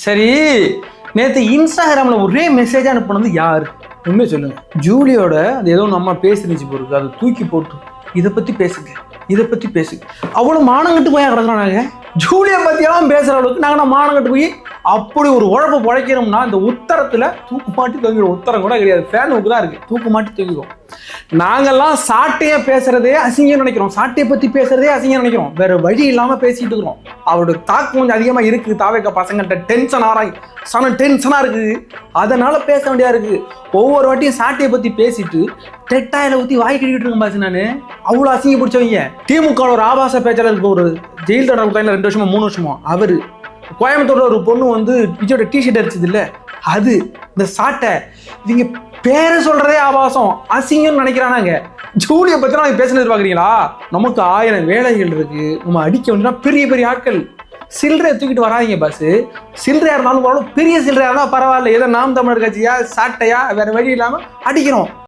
சரி, நேற்று இன்ஸ்டாகிராம்ல ஒரே மெசேஜ் அனுப்புனது யாரு? உண்மையை சொல்லுங்க. ஜூலியோட அது ஏதோ நம்ம பேசிருந்துச்சு போறது, அதை தூக்கி போட்டு இதை பத்தி பேசுங்க, இதை பத்தி பேசுங்க. அவ்வளவு மானங்கட்டு போய் கிடக்குறோம் நாங்க. ஜூலியை பத்தியெல்லாம் பேசுற அளவுக்கு நாங்க மானங்கட்டு போய் அப்படி ஒரு உழப்பு பிழைக்கணும்னா இந்த உத்தரத்துல தூக்கு மாட்டி தூங்கிடும். உத்தரம் கூட கிடையாது, ஃபேன் ஊக்கு தான் இருக்கு, தூக்கு மாட்டி தூங்கிடும். நாங்கெல்லாம் சாட்டையை பேசுறதே அசிங்கம் நினைக்கிறோம், சாட்டையை பத்தி பேசுறதே அசிங்கம் நினைக்கிறோம். வேற வழி இல்லாம பேசிட்டு இருக்கிறோம். அவரோட தாக்கம் கொஞ்சம் அதிகமா இருக்கு. தாவேக்க பசங்கள்ட்ட டென்ஷனா இருக்கு, அதனால பேச வேண்டியதா இருக்கு. ஒவ்வொரு வாட்டியும் சாட்டையை பத்தி பேசிட்டு டெட்டாயில ஊத்தி வாய் கட்டிட்டு இருக்கேன் பாசு. நானு அவ்வளவு அசிங்க பிடிச்சவங்க. திமுக ஒரு ஆபாச பேச்சாளருக்கு ஒரு ஜெயில் தடவை 2 வருஷமா 3 வருஷமா அவரு கோயம்புத்தூர்ல ஒரு பொண்ணு வந்து விஜயோட டிஷர்ட் அடிச்சது இல்ல, அது இந்த சாட்டை. இவங்க பேரை சொல்றதே ஆபாசம், அசிங்கம்னு நினைக்கிறானாங்க. ஜூலியை பத்தி நான் பேசுனது பாக்குறீங்களா? நமக்கு 1000 வேலைகள் இருக்கு. நம்ம அடிக்க வேண்டியா பெரிய பெரிய ஆட்கள். சில்லறையை தூக்கிட்டு வராதிங்க பாஸ். சில்லறையா இருந்தாலும் பெரிய சில்லறையா இருந்தா பரவாயில்ல, ஏதோ நாம் தமிழர் கட்சியா சாட்டையா வேற வழி இல்லாம அடிக்கிறோம்.